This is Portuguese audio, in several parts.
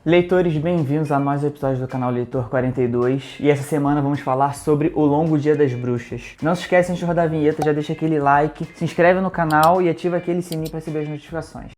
Leitores, bem-vindos a mais um episódio do canal Leitor 42 e essa semana vamos falar sobre O Longo Dia das Bruxas. Não se esquece de rodar a vinheta, já deixa aquele like, se inscreve no canal e ativa aquele sininho para receber as notificações.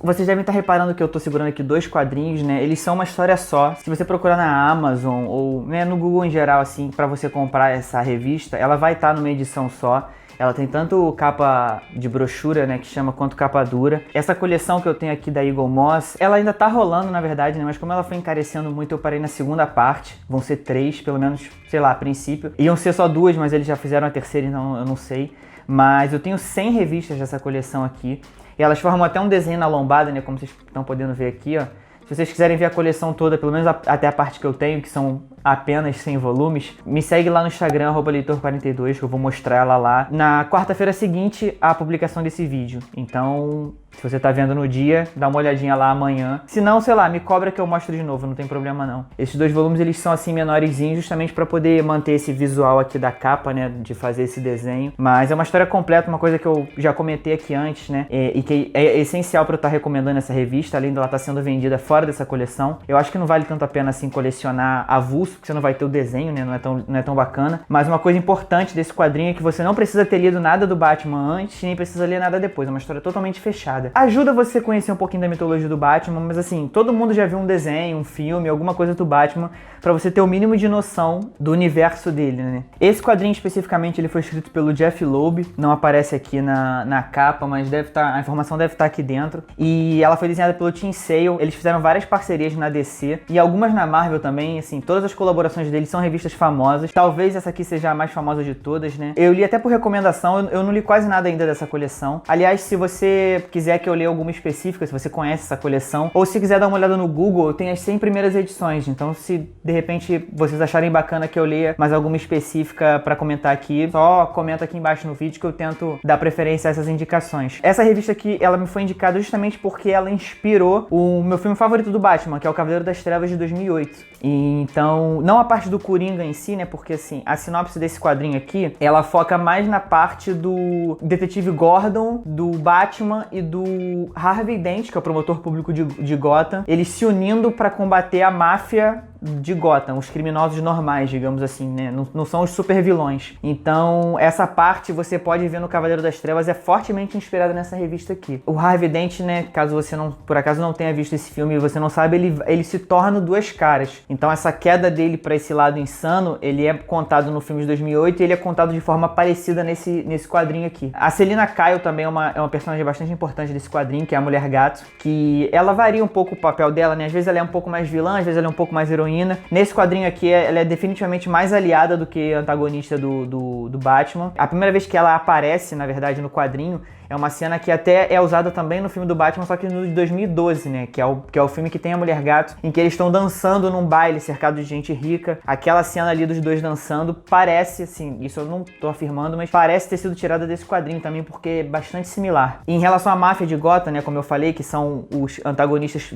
Vocês devem estar reparando que eu estou segurando aqui dois quadrinhos, né? Eles são uma história só. Se você procurar na Amazon ou no Google em geral, assim, para você comprar essa revista, ela vai estar numa edição só. Ela tem tanto capa de brochura, né, que chama, quanto capa dura. Essa coleção que eu tenho aqui da Eagle Moss, ela ainda tá rolando, na verdade, né, mas como ela foi encarecendo muito, eu parei na segunda parte. Vão ser 3, pelo menos, sei lá, a princípio. Iam ser só 2, mas eles já fizeram a terceira, então eu não sei. Mas eu tenho 100 revistas dessa coleção aqui. E elas formam até um desenho na lombada, né, como vocês estão podendo ver aqui, ó. Se vocês quiserem ver a coleção toda, pelo menos até a parte que eu tenho, que são apenas 100 volumes, me segue lá no Instagram, @leitor42, que eu vou mostrar ela lá na quarta-feira seguinte à publicação desse vídeo. Então, se você tá vendo no dia, dá uma olhadinha lá amanhã. Se não, sei lá, me cobra que eu mostro de novo, não tem problema não. Esses dois volumes, eles são assim menorzinhos, justamente para poder manter esse visual aqui da capa, né, de fazer esse desenho. Mas é uma história completa, uma coisa que eu já comentei aqui antes, né, e que é essencial para eu estar recomendando essa revista, além dela estar sendo vendida fora dessa coleção. Eu acho que não vale tanto a pena assim colecionar avulso, porque você não vai ter o desenho, né, não é tão bacana. Mas uma coisa importante desse quadrinho é que você não precisa ter lido nada do Batman antes, nem precisa ler nada depois. É uma história totalmente fechada. Ajuda você a conhecer um pouquinho da mitologia do Batman, mas assim, todo mundo já viu um desenho, um filme, alguma coisa do Batman, pra você ter o mínimo de noção do universo dele, né? Esse quadrinho especificamente, ele foi escrito pelo Jeff Loeb, não aparece aqui na capa, mas a informação deve estar aqui dentro. E ela foi desenhada pelo Tim Sale, eles fizeram várias parcerias na DC, e algumas na Marvel também, assim, todas as colaborações deles são revistas famosas. Talvez essa aqui seja a mais famosa de todas, né? Eu li até por recomendação, eu não li quase nada ainda dessa coleção. Aliás, se você quiser que eu leia alguma específica, se você conhece essa coleção, ou se quiser dar uma olhada no Google, eu tenho as 100 primeiras edições. Então, se de repente vocês acharem bacana que eu leia mais alguma específica pra comentar aqui, só comenta aqui embaixo no vídeo que eu tento dar preferência a essas indicações. Essa revista aqui, ela me foi indicada justamente porque ela inspirou o meu filme favorito do Batman, que é o Cavaleiro das Trevas de 2008. E então, não a parte do Coringa em si, né, porque assim, a sinopse desse quadrinho aqui, ela foca mais na parte do detetive Gordon, do Batman e do Harvey Dent, que é o promotor público de Gotham, eles se unindo para combater a máfia de Gotham, os criminosos normais, digamos assim, né? Não são os super vilões. Então, essa parte você pode ver no Cavaleiro das Trevas, é fortemente inspirada nessa revista aqui. O Harvey Dent, né, caso você não, por acaso não tenha visto esse filme e você não sabe, ele se torna duas caras. Então, essa queda dele para esse lado insano, ele é contado no filme de 2008 e ele é contado de forma parecida nesse quadrinho aqui. A Selina Kyle também é uma personagem bastante importante desse quadrinho, que é a Mulher Gato, que ela varia um pouco o papel dela, né? Às vezes ela é um pouco mais vilã, às vezes ela é um pouco mais heroína. Nesse quadrinho aqui, ela é definitivamente mais aliada do que antagonista do Batman. A primeira vez que ela aparece, na verdade, no quadrinho, é uma cena que até é usada também no filme do Batman, só que no de 2012, né? Que é o filme que tem a Mulher Gato, em que eles estão dançando num baile cercado de gente rica. Aquela cena ali dos dois dançando parece, assim, isso eu não tô afirmando, mas parece ter sido tirada desse quadrinho também, porque é bastante similar. E em relação à máfia de Gotham, né? Como eu falei, que são os antagonistas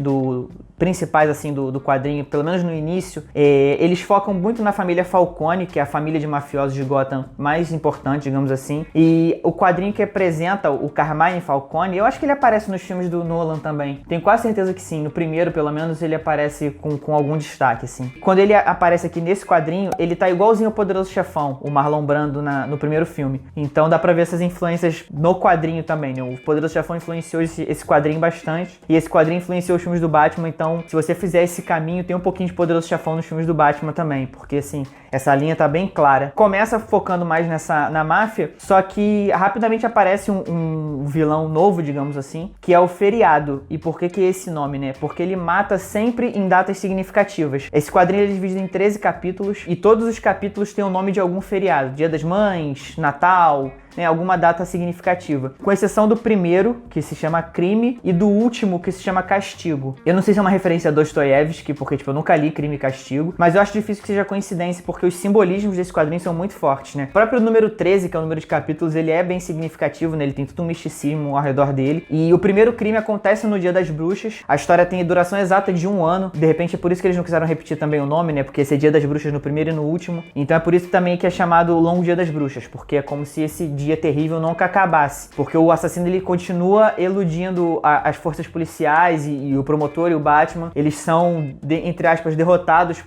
principais, assim, do quadrinho, pelo menos no início, eles focam muito na família Falcone, que é a família de mafiosos de Gotham mais importante, digamos assim. E o quadrinho que apresenta o Carmine Falcone, eu acho que ele aparece nos filmes do Nolan também. Tenho quase certeza que sim. No primeiro, pelo menos, ele aparece com algum destaque, assim. Quando ele aparece aqui nesse quadrinho, ele tá igualzinho ao Poderoso Chefão, o Marlon Brando no primeiro filme. Então dá pra ver essas influências no quadrinho também, né? O Poderoso Chefão influenciou esse quadrinho bastante. E esse quadrinho influenciou os filmes do Batman. Então, se você fizer esse caminho, tem um pouquinho de Poderoso Chefão nos filmes do Batman também. Porque, assim, essa linha tá bem clara. Começa focando mais na máfia, só que rapidamente aparece um vilão novo, digamos assim, que é o Feriado. E por que é esse nome, né? Porque ele mata sempre em datas significativas. Esse quadrinho ele é dividido em 13 capítulos e todos os capítulos têm o nome de algum feriado. Dia das Mães, Natal, né, alguma data significativa. Com exceção do primeiro, que se chama Crime, e do último, que se chama Castigo. Eu não sei se é uma referência a Dostoiévski, porque tipo, eu nunca li Crime e Castigo, mas eu acho difícil que seja coincidência, porque os simbolismos desse quadrinho são muito fortes, né? O próprio número 13, que é o número de capítulos, ele é bem significativo, né? Ele tem todo um misticismo ao redor dele. E o primeiro crime acontece no Dia das Bruxas. A história tem duração exata de 1 ano. De repente é por isso que eles não quiseram repetir também o nome, né? Porque esse é Dia das Bruxas no primeiro e no último. Então é por isso também que é chamado Longo Dia das Bruxas, porque é como se esse dia terrível nunca acabasse. Porque o assassino, ele continua eludindo as forças policiais e o promotor e o Batman. Eles são, entre aspas, derrotados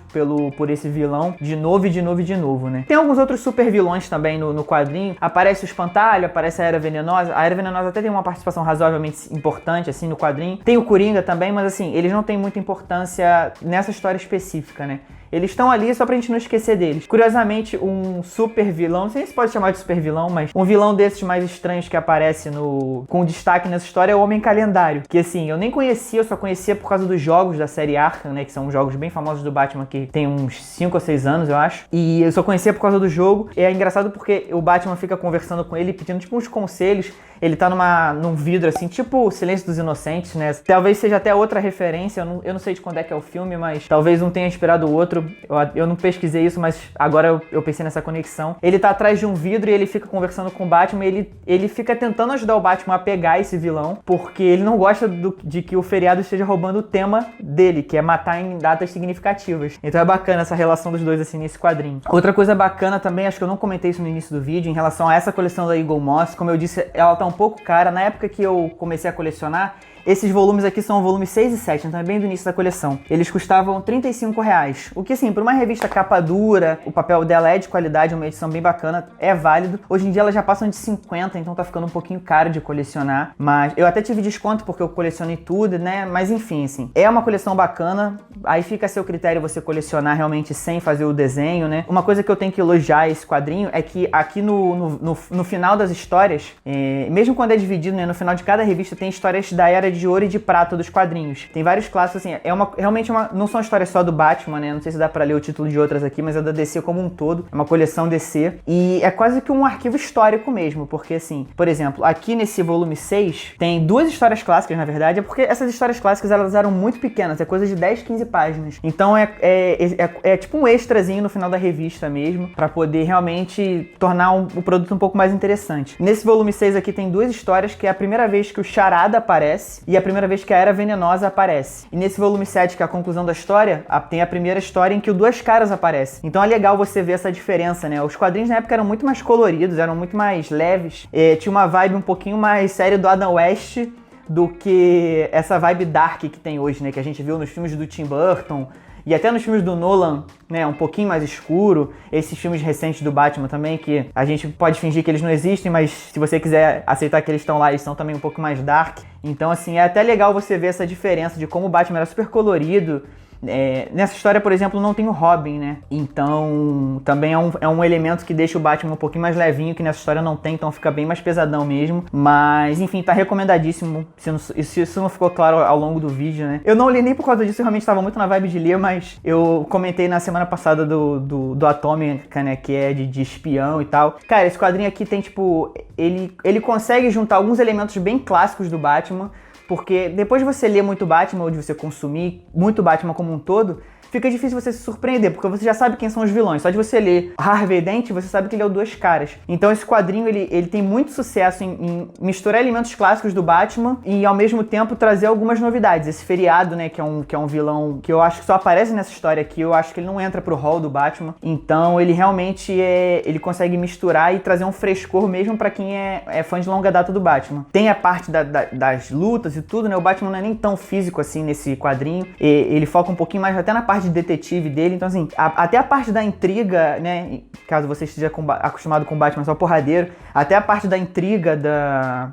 por esse vilão de novo e de novo e de novo, né? Tem alguns outros super vilões também no quadrinho. Aparece o Espantalho, aparece a Era Venenosa. A Era Venenosa até tem uma participação razoavelmente importante, assim, no quadrinho. Tem o Coringa também, mas assim, eles não têm muita importância nessa história específica, né? Eles estão ali só pra gente não esquecer deles. Curiosamente, um super vilão, não sei se pode chamar de super vilão, mas um vilão desses mais estranhos que aparece com destaque nessa história é o Homem Calendário. Que assim, eu nem conhecia, eu só conhecia por causa dos jogos da série Arkham, né? Que são jogos bem famosos do Batman, que tem uns 5 ou 6 anos, eu acho. E eu só conhecia por causa do jogo. E é engraçado porque o Batman fica conversando com ele, pedindo tipo uns conselhos. Ele tá num vidro assim, tipo Silêncio dos Inocentes, né? Talvez seja até outra referência, eu não sei de quando é que é o filme, mas talvez um tenha inspirado o outro. Eu não pesquisei isso, mas agora eu pensei nessa conexão. Ele tá atrás de um vidro e ele fica conversando com o Batman e ele fica tentando ajudar o Batman a pegar esse vilão, porque ele não gosta de que o feriado esteja roubando o tema dele, que é matar em datas significativas. Então é bacana essa relação dos dois assim nesse quadrinho. Outra coisa bacana também, acho que eu não comentei isso no início do vídeo, em relação a essa coleção da Eagle Moss, como eu disse, ela tá um pouco cara. Na época que eu comecei a colecionar, esses volumes aqui são volumes 6 e 7, então é bem do início da coleção. Eles custavam R$35, o que assim, para uma revista capa dura, o papel dela é de qualidade, uma edição bem bacana, é válido. Hoje em dia elas já passam de 50, então tá ficando um pouquinho caro de colecionar, mas eu até tive desconto porque eu colecionei tudo, né? Mas enfim, assim, é uma coleção bacana, aí fica a seu critério você colecionar realmente sem fazer o desenho, né? Uma coisa que eu tenho que elogiar esse quadrinho é que aqui no final das histórias, mesmo quando é dividido, né, no final de cada revista tem histórias da Era de Ouro e de Prata dos quadrinhos. Tem vários clássicos, assim, realmente não são histórias só do Batman, né? Não sei se dá pra ler o título de outras aqui, mas é da DC como um todo. É uma coleção DC. E é quase que um arquivo histórico mesmo, porque assim, por exemplo, aqui nesse volume 6, tem 2 histórias clássicas, na verdade, é porque essas histórias clássicas, elas eram muito pequenas, é coisa de 10, 15 páginas. Então é tipo um extrazinho no final da revista mesmo, pra poder realmente tornar o produto um pouco mais interessante. Nesse volume 6 aqui tem 2 histórias, que é a primeira vez que o Charada aparece e a primeira vez que a Era Venenosa aparece. E nesse volume 7, que é a conclusão da história, tem a primeira história em que o Duas Caras aparece. Então é legal você ver essa diferença, né? Os quadrinhos na época eram muito mais coloridos, eram muito mais leves, tinha uma vibe um pouquinho mais séria do Adam West do que essa vibe dark que tem hoje, né? Que a gente viu nos filmes do Tim Burton, e até nos filmes do Nolan, né, um pouquinho mais escuro. Esses filmes recentes do Batman também, que a gente pode fingir que eles não existem, mas se você quiser aceitar que eles estão lá, eles são também um pouco mais dark. Então, assim, é até legal você ver essa diferença de como o Batman era super colorido. Nessa história, por exemplo, não tem o Robin, né? Então, também é um elemento que deixa o Batman um pouquinho mais levinho, que nessa história não tem, então fica bem mais pesadão mesmo. Mas, enfim, tá recomendadíssimo, se isso não ficou claro ao longo do vídeo, né? Eu não li nem por causa disso, eu realmente tava muito na vibe de ler, mas eu comentei na semana passada do Atômica, né? Que é de espião e tal. Cara, esse quadrinho aqui tem, tipo... Ele consegue juntar alguns elementos bem clássicos do Batman, porque depois de você ler muito Batman, ou de você consumir muito Batman como um todo, fica difícil você se surpreender, porque você já sabe quem são os vilões. Só de você ler Harvey Dent, você sabe que ele é o Duas Caras. Então esse quadrinho, ele tem muito sucesso em misturar elementos clássicos do Batman e, ao mesmo tempo, trazer algumas novidades. Esse feriado, né, que é um vilão que eu acho que só aparece nessa história aqui, eu acho que ele não entra pro hall do Batman. Então ele realmente ele consegue misturar e trazer um frescor mesmo pra quem é fã de longa data do Batman. Tem a parte das lutas e tudo, né? O Batman não é nem tão físico assim nesse quadrinho. Ele foca um pouquinho mais até na parte de detetive dele, então assim, até a parte da intriga, né, caso você esteja acostumado com Batman só porradeiro, até a parte da intriga,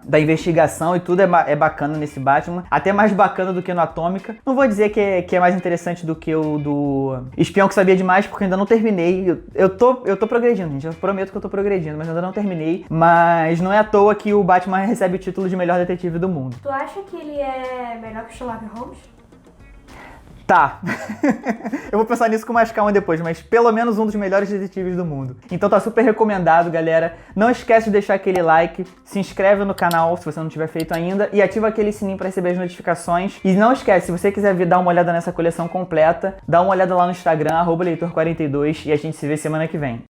da investigação e tudo é bacana nesse Batman, até mais bacana do que no Atômica. Não vou dizer que é mais interessante do que o do Espião que Sabia Demais, porque eu ainda não terminei. Eu tô progredindo, gente, eu prometo que eu tô progredindo, mas ainda não terminei. Mas não é à toa que o Batman recebe o título de melhor detetive do mundo. Tu acha que ele é melhor que o Sherlock Holmes? Tá. Eu vou pensar nisso com mais calma depois, mas pelo menos um dos melhores detetives do mundo. Então tá super recomendado, galera. Não esquece de deixar aquele like, se inscreve no canal se você não tiver feito ainda e ativa aquele sininho para receber as notificações. E não esquece, se você quiser vir dar uma olhada nessa coleção completa, dá uma olhada lá no Instagram, @leitor42 e a gente se vê semana que vem.